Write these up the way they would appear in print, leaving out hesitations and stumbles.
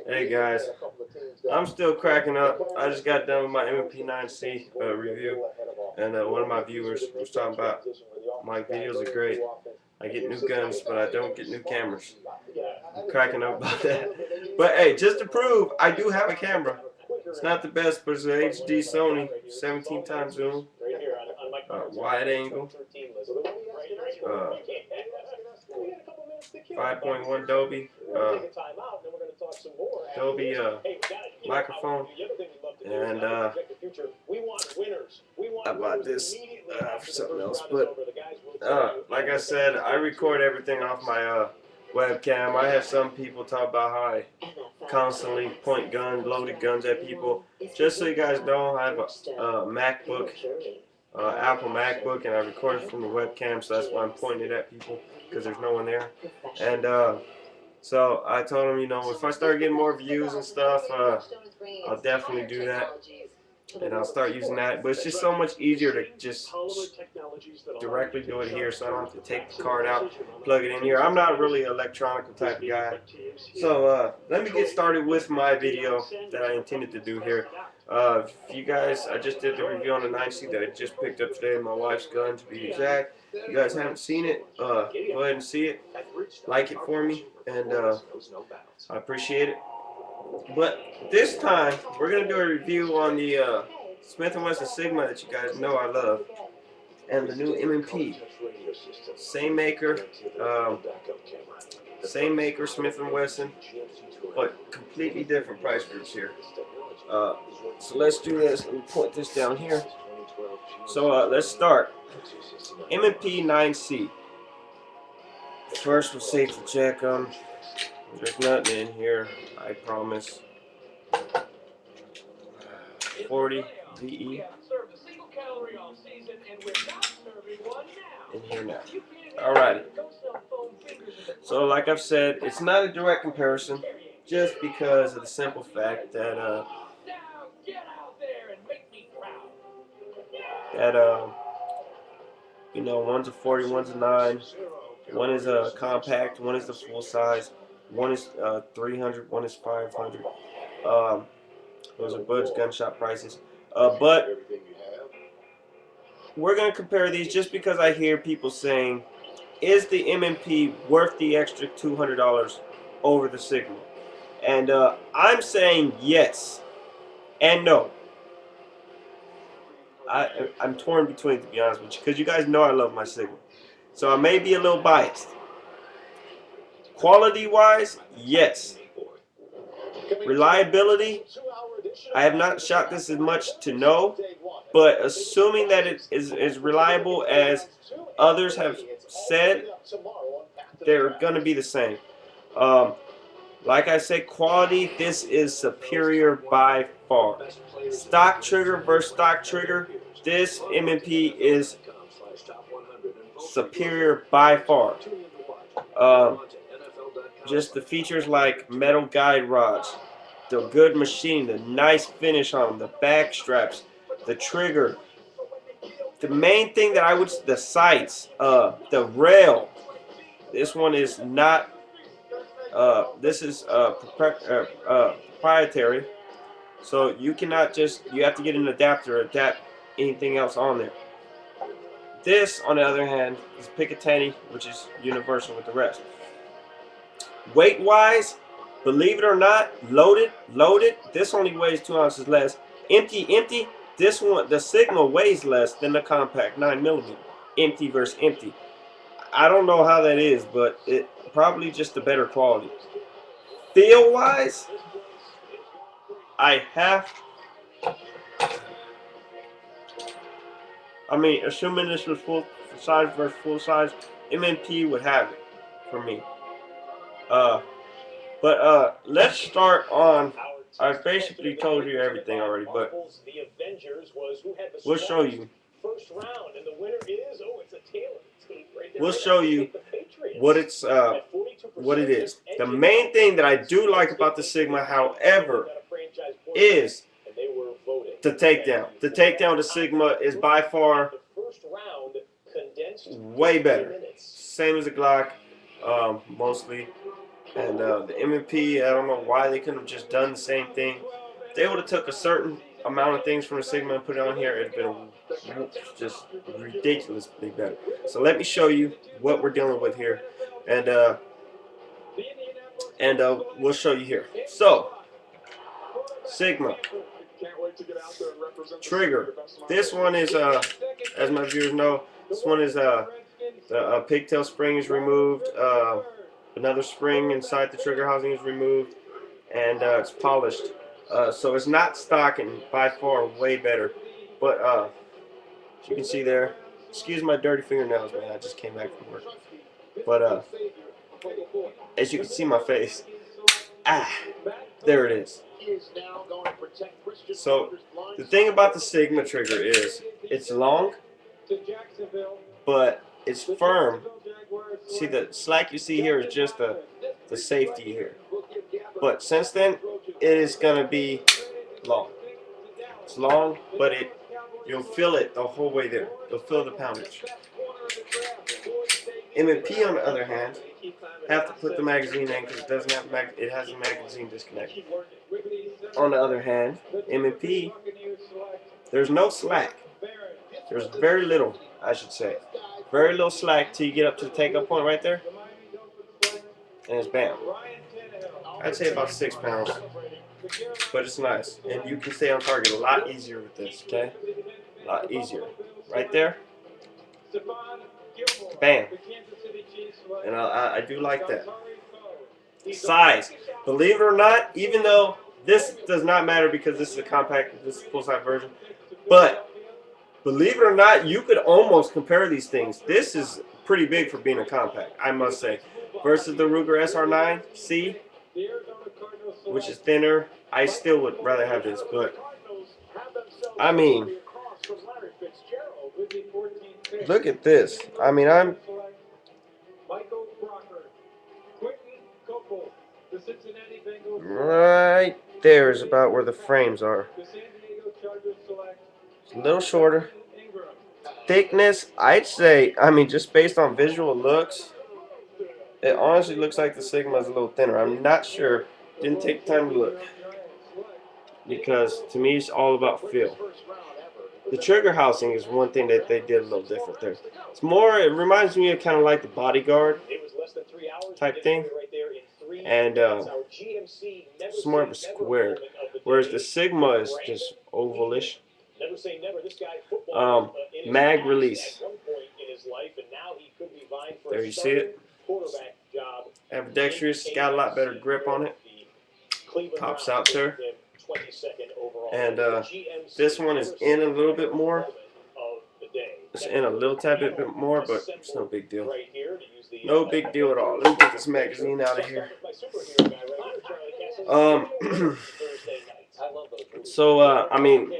Hey guys, I'm still cracking up. I just got done with my M&P 9C review, and one of my viewers was talking about my videos are great. I get new guns, but I don't get new cameras. I'm cracking up about that. But hey, just to prove, I do have a camera. It's not the best, but it's an HD Sony 17 times zoom, wide angle, uh, 5.1 Dolby microphone, and I bought this for something else. But like I said, I record everything off my webcam. I have some people talk about how I constantly point loaded guns at people. Just so you guys know, I have a MacBook, Apple MacBook, and I record it from the webcam, so that's why I'm pointing it at people, because there's no one there. And so I told him, you know, if I start getting more views and stuff, I'll definitely do that. And I'll start using that. But it's just so much easier to just directly do it here, so I don't have to take the card out, plug it in here. I'm not really an electronic type of guy. So let me get started with my video that I intended to do here. You guys, I just did the review on the 9C that I just picked up today, my wife's gun to be exact. If you guys haven't seen it, go ahead and see it. Like it for me, and I appreciate it. But this time, we're going to do a review on the Smith & Wesson Sigma that you guys know I love, and the new M&P. Same maker, Smith & Wesson, but completely different price groups here. So let's do this. Let me point this down here. So let's start. M&P 9C. First, we'll safety check them. There's nothing in here, I promise. 40 VE in here now. Alrighty. So, like I've said, it's not a direct comparison, just because of the simple fact that you know, one's a 40, one's a 9. One is a compact, one is the full size, one is 300, one is 500. Those are Bud's gun shop prices. But we're going to compare these just because I hear people saying, is the M&P worth the extra $200 over the Sigma? And I'm saying yes and no. I'm torn between, to be honest with you, because you guys know I love my Sigma. So I may be a little biased. Quality-wise, yes. Reliability, I have not shot this as much to know, but assuming that it is as reliable as others have said, they're going to be the same. Like I said, quality, this is superior by far. Stock trigger versus stock trigger, this M&P is superior by far. Just the features like metal guide rods, the good machine, the nice finish on them, the back straps, the trigger. The main thing that I would, the sights, the rail. This one is not. This is proprietary, so you cannot just. You have to get an adapter, adapt anything else on there. This, on the other hand, is Picatinny, which is universal with the rest. Weight-wise, believe it or not, loaded, this only weighs 2 ounces less. Empty, this one, the Sigma weighs less than the compact 9mm. Empty versus empty. I don't know how that is, but it probably just a better quality. Feel-wise, assuming this was full size versus full size, M&P would have it for me. But let's start on. I've basically told you everything already, but we'll show you. We'll show you what it is. The main thing that I do like about the Sigma, however, is the takedown. The takedown of the Sigma is by far way better. Same as the Glock, mostly. And the M&P, I don't know why they couldn't have just done the same thing. If they would have took a certain amount of things from the Sigma and put it on here, it'd have been just ridiculously better. So let me show you what we're dealing with here, and we'll show you here. So Sigma trigger. This one is as my viewers know, this one is the pigtail spring is removed. Another spring inside the trigger housing is removed, and it's polished. So it's not stock and by far way better. But as you can see there, excuse my dirty fingernails, man. I just came back from work. But as you can see my face, there it is. So the thing about the Sigma trigger is it's long, but it's firm. See, the slack you see here is just the safety here. But since then, it is going to be long. It's long, but you'll feel it the whole way there. You'll feel the poundage. M&P, on the other hand, have to put the magazine in because it doesn't have it has a magazine disconnect. On the other hand, M&P, there's no slack. There's very little, I should say. Very little slack till you get up to the take-up point right there, and it's bam. I'd say about 6 pounds, but it's nice, and you can stay on target a lot easier with this. Okay, a lot easier. Right there, bam. And I do like that. Size, believe it or not, even though this does not matter because this is a compact, this is a full-size version, but believe it or not, you could almost compare these things. This is pretty big for being a compact, I must say, versus the Ruger SR9C, which is thinner. I still would rather have this, but I mean, look at this. I mean, right there is about where the frames are. It's a little shorter. Thickness, I'd say, I mean, just based on visual looks, it honestly looks like the Sigma is a little thinner. I'm not sure. Didn't take time to look. Because to me, it's all about feel. The trigger housing is one thing that they did a little different there. It's more, it reminds me of kind of like the Bodyguard type thing. And it's more of a square. Whereas the Sigma is just ovalish. Mag release. There you see it. Ambidextrous, got a lot better grip on it. Pops out there. And this one is in a little bit more. It's in a little tad bit more, but it's no big deal. No big deal at all. Let me get this magazine out of here. So, I mean,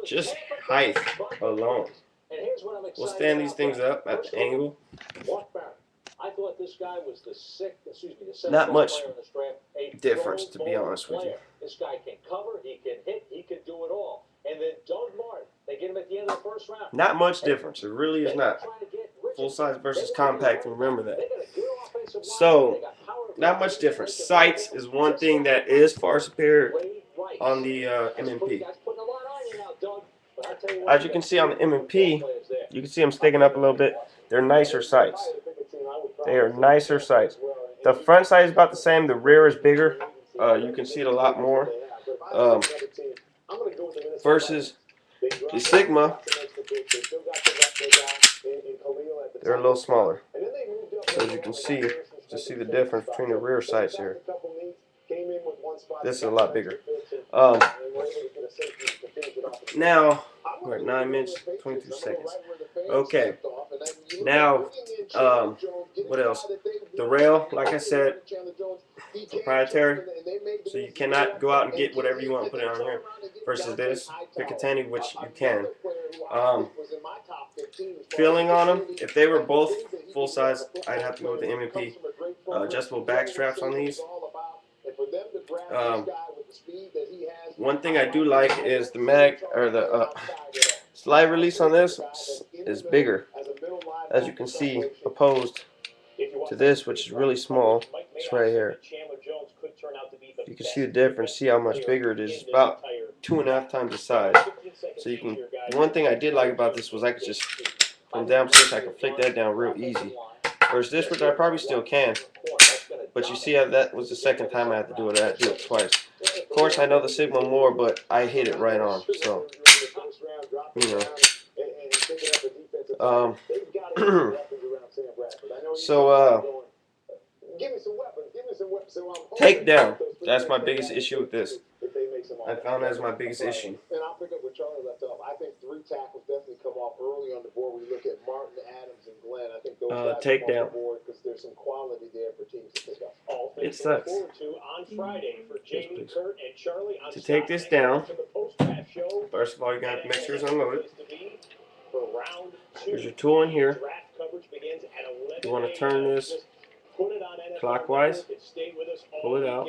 just height alone. We'll stand these things up at the angle. Not much difference, to be honest with you. This guy can cover, he can hit, he can do it all. And then Doug Martin, they get him at the end of the first round. Not much difference. It really is not. Full size versus compact, remember that. So, not much difference. Sights is one thing that is far superior on the M&P. As you can see on the M&P, you can see them sticking up a little bit. They're nicer sights. They are nicer sights. The front sight is about the same. The rear is bigger. You can see it a lot more. Versus the Sigma, they're a little smaller. So as you can see, just see the difference between the rear sights here. This is a lot bigger. Now, we're at 9 minutes, 22 seconds. Okay. Now, what else? The rail, like I said, proprietary. So you cannot go out and get whatever you want and put it on here. Versus this, Picatinny, which you can. Feeling on them, if they were both full size, I'd have to go with the M&P. Adjustable back straps on these. One thing I do like is the mag, or the slide release on this is bigger, as you can see, opposed to this, which is really small. It's right here. You can see the difference. See how much bigger it is. It's about 2.5 times the size. So you can. One thing I did like about this was I could just from downstairs I could flick that down real easy. Versus this, which I probably still can. But you see how that was the second time I had to do it. I had to do it twice. Of course, I know the Sigma more, but I hit it right on. So, you know. Takedown. That's my biggest issue with this. I found that's my biggest issue. And I'll pick up where Charlie left off. I think 3 tackles definitely come off early on the board. We look at Martin, Adams, and Glenn. I think those guys come off the board because there's some quality there for teams to pick up. It sucks. On Friday for Jamie, Kurt, and Charlie on to take this down, first of all, you're going to have to make sure it's unloaded. There's your tool in here. You want to turn this clockwise, pull it out.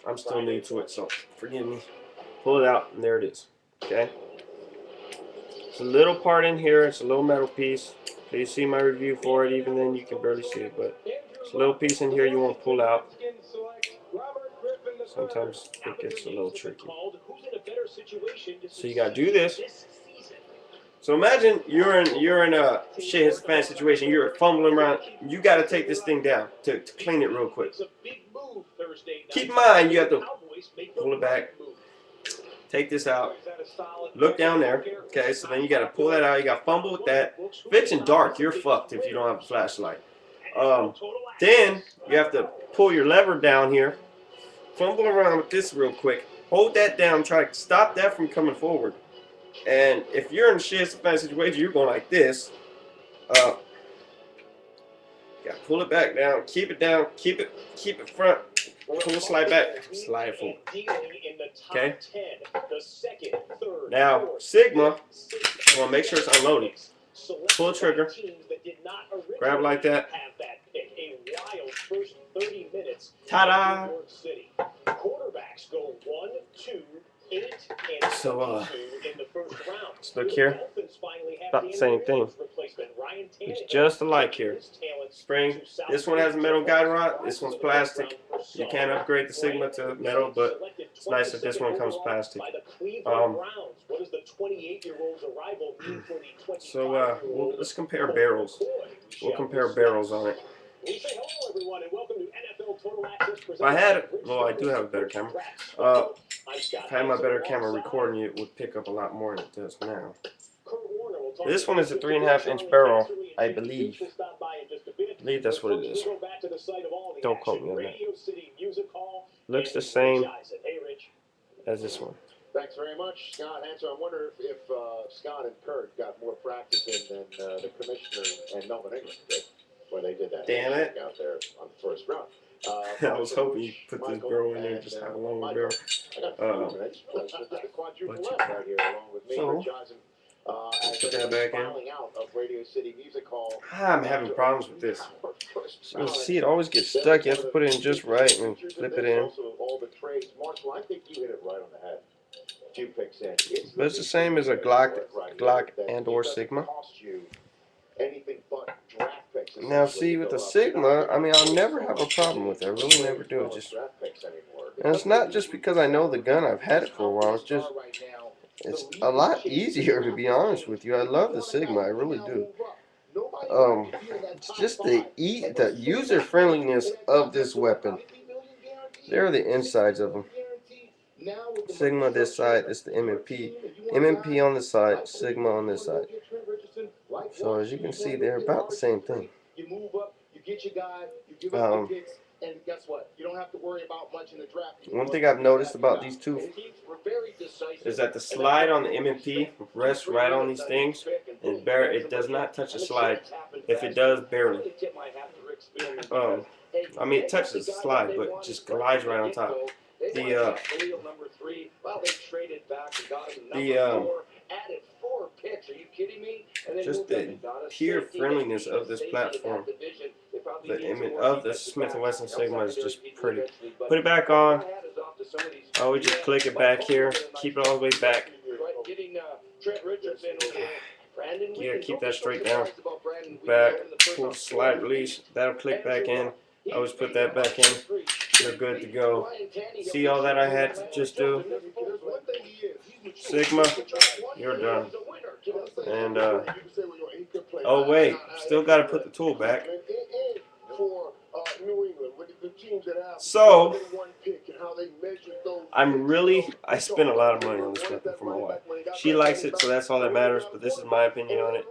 I'm still new to it, so forgive me. Pull it out, and there it is. Okay? It's a little part in here. It's a little metal piece. So you see my review for it. Even then, you can barely see it, but it's a little piece in here you want to pull out. Sometimes it gets a little tricky. So you got to do this. So imagine you're in a shit hits the fan situation. You're fumbling around. You got to take this thing down to clean it real quick. Keep in mind you have to pull it back. Take this out. Look down there. Okay, so then you got to pull that out. You got to fumble with that. If it's in dark, you're fucked if you don't have a flashlight. Then you have to pull your lever down here. Fumble around with this real quick. Hold that down. Try to stop that from coming forward. And if you're in a shit situation, you're going like this. You gotta pull it back down, keep it down, keep it front, pull it, slide back, slide it forward. Okay. Now Sigma, I want to make sure it's unloaded. Pull the trigger, grab like that. Ta-da! So let's look here. About the same thing. It's just alike here. Spring. This one has a metal guide rod. This one's plastic. You can upgrade the Sigma to metal, but it's nice that this one comes plastic. So let's compare barrels. We'll compare barrels on it. If I had, well, I do have a better camera. If I had my better camera recording, it would pick up a lot more than it does now. This one is a 3.5-inch barrel, I believe. I believe that's what it is. Don't quote me on that. Looks the same as this one. Thanks very much, Scott Hanser. I wonder if Scott and Kurt got more practice in than the commissioner and Melvin Ingram did when they did that. Damn it! Out there on the first round. I was hoping you put this barrel in there and just have a longer barrel. Put that back in. I'm having problems with this. So see, it always gets stuck. You have to put it in just right and flip it in. But it's the same as a Glock and/or Sigma. Now, see, with the Sigma, I mean, I'll never have a problem with it. I really never do. And it's not just because I know the gun. I've had it for a while. It's just, it's a lot easier, to be honest with you. I love the Sigma. I really do. It's just the user friendliness of this weapon. There are the insides of them. Sigma this side, this is the M&P. M&P on this side, Sigma on this side. So as you can see, they're about the same thing. One thing I've noticed about these two is that the slide on the M&P rests right on these things, and it does not touch the slide. If it does, barely. I mean, it touches the slide, but it just glides right on top. Just the pure friendliness of this platform, of the Smith & Wesson Sigma is just pretty. Put it back on. I would just click it back here. Keep it all the way back. Yeah, keep that straight down. Back, pull, slide, release. That'll click back in. I always put that back in. You're good to go. See all that I had to just do? Sigma, you're done. And, oh wait, still got to put the tool back. So, I spent a lot of money on this weapon for my wife. She likes it, so that's all that matters, but this is my opinion on it.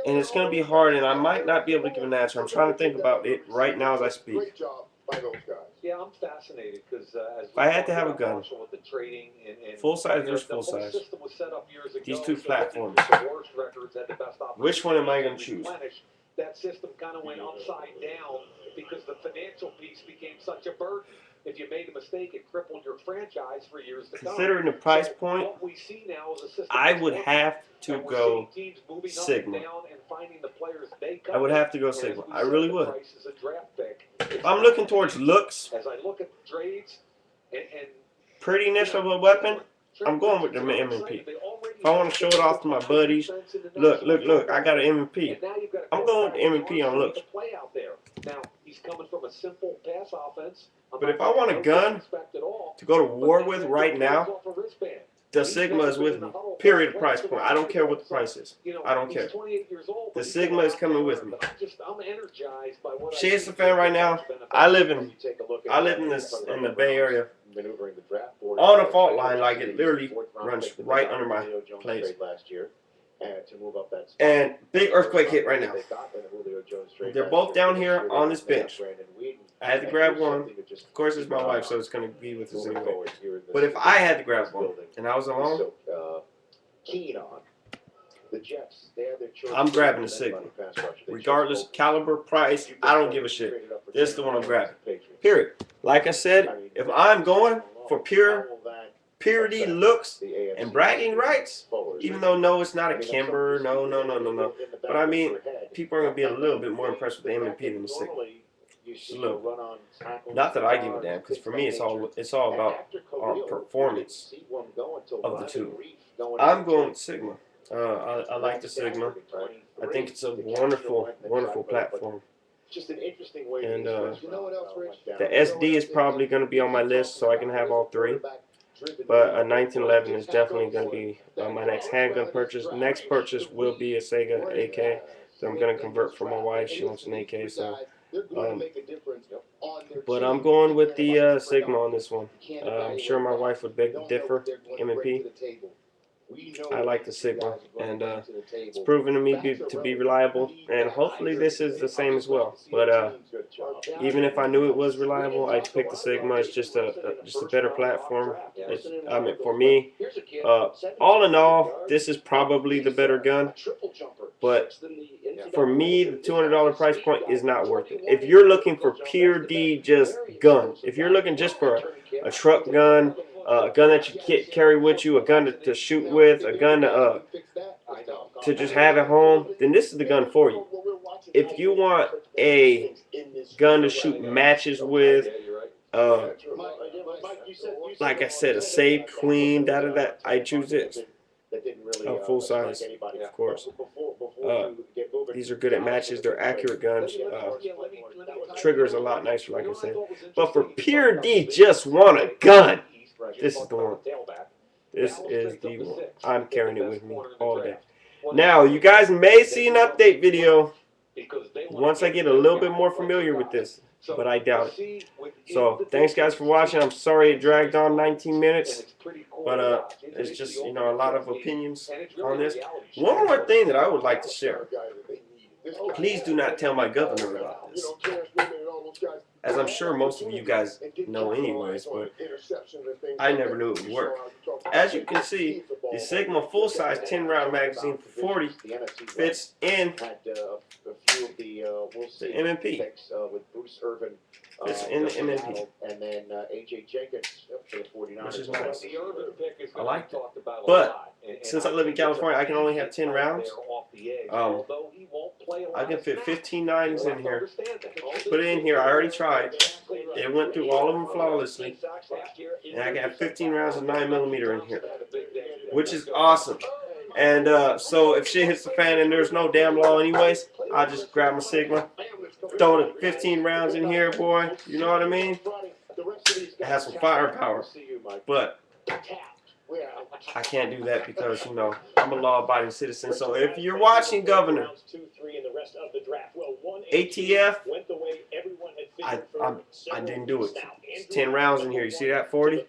And it's going to be hard, and I might not be able to give an answer. I'm trying to think about it right now as I speak. Yeah, I'm fascinated because if I had to have a gun, full size versus full size, these two platforms, which one am I going to choose? That system kind of went upside down because the financial piece became such a burden. If you made a mistake, it crippled your franchise for years to come. Considering the price point, I would have to go Sigma. I would have to go Sigma. I really would. If I'm looking towards looks, prettiness of a weapon, I'm going with the M&P. If I want to show it off to my buddies, look, I got an M&P. I'm going with the M&P on looks. But if I want a gun to go to war with right now, the Sigma is with me. Period. Price point. I don't care what the price is. I don't care. The Sigma is coming with me. She's a fan right now. I live in the Bay Area. On a fault line, like it literally runs right under my place. And big earthquake hit right now. They're both down here on this bench. I had to grab one. Of course, it's my wife, so it's going to be with us anyway. But if I had to grab one and I was alone, I'm grabbing the Sigma. Regardless of caliber, price, I don't give a shit. This is the one I'm grabbing. Period. Like I said, if I'm going for purity, looks, and bragging rights, even though no, it's not a Kimber, no. But I mean, people are going to be a little bit more impressed with the M&P than the Sigma. Not that I give a damn, because for me it's all about performance of the two. I'm going with Sigma. I like the Sigma. I think it's a wonderful platform. And the SD is probably going to be on my list, so I can have all three. But a 1911 is definitely going to be my next handgun purchase. Next purchase will be a Sega AK that I'm going to convert for my wife. She wants an AK, so. But I'm going with the Sigma on this one. I'm sure my wife would beg to differ. M&P. I like the Sigma, and it's proven to me to be reliable, and hopefully this is the same as well. But even if I knew it was reliable, I'd pick the Sigma. It's just a better platform. I mean, for me, all in all, this is probably the better gun. But for me, the $200 price point is not worth it. If you're looking for pure D, just gun. If you're looking just for a truck gun, a gun that you carry with you, a gun to shoot with, a gun to just have at home, then this is the gun for you. If you want a gun to shoot matches with, like I said, a Save Queen, I choose this. Full size, of course. These are good at matches. They're accurate guns. Trigger is a lot nicer, like I said. But for pure D, just want a gun. This is the one. This is the one. I'm carrying it with me all day. Now, you guys may see an update video once I get a little bit more familiar with this, but I doubt it. So, thanks guys for watching. I'm sorry it dragged on 19 minutes, but it's just, a lot of opinions on this. One more thing that I would like to share. Please do not tell my governor about this, as I'm sure most of you guys know anyways, but I never knew it would work. As you can see, the Sigma full-size 10-round magazine for 40 fits in the M&P. Fits in the M&P. Which is nice. I like it. But since I live in California, I can only have 10 rounds. I can fit 15 nines in here. Put it in here. I already tried. It went through all of them flawlessly. And I can have 15 rounds of 9mm in here, which is awesome. And so if shit hits the fan and there's no damn law anyways, I'll just grab my Sigma, throw the 15 rounds in here, boy. You know what I mean? It has some firepower, but I can't do that because, you know, I'm a law-abiding citizen. So if you're watching, Governor, ATF, I didn't do it. It's 10 rounds in here. You see that? 40?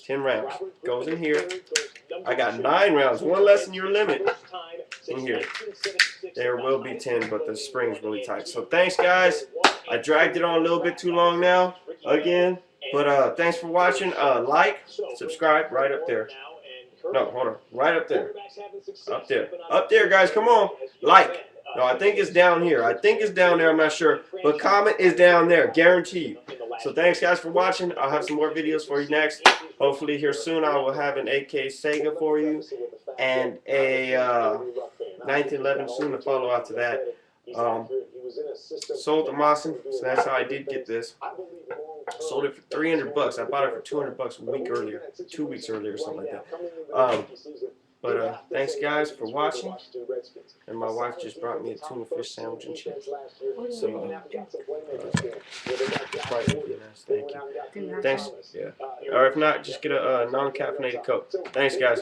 10 rounds. Goes in here. I got 9 rounds. One less than your limit in here. There will be 10, but the spring's really tight. So thanks, guys. I dragged it on a little bit too long now, again. But thanks for watching. Like, subscribe, right up there. No, hold on. Right up there. Up there. Up there, guys. Come on. Like. No, I think it's down here. I think it's down there. I'm not sure. But comment is down there. Guarantee you. So thanks, guys, for watching. I'll have some more videos for you next. Hopefully here soon I will have an AK Sega for you. And a 1911 soon to follow after that. Sold to Mawson. So that's how I did get this. Sold it for 300 bucks. I bought it for 200 bucks a week earlier. 2 weeks earlier or something like that. But thanks, guys, for watching. And my wife just brought me a tuna fish sandwich and chips. So, thank you. Thanks. Yeah. Or if not, just get a non-caffeinated Coke. Thanks, guys.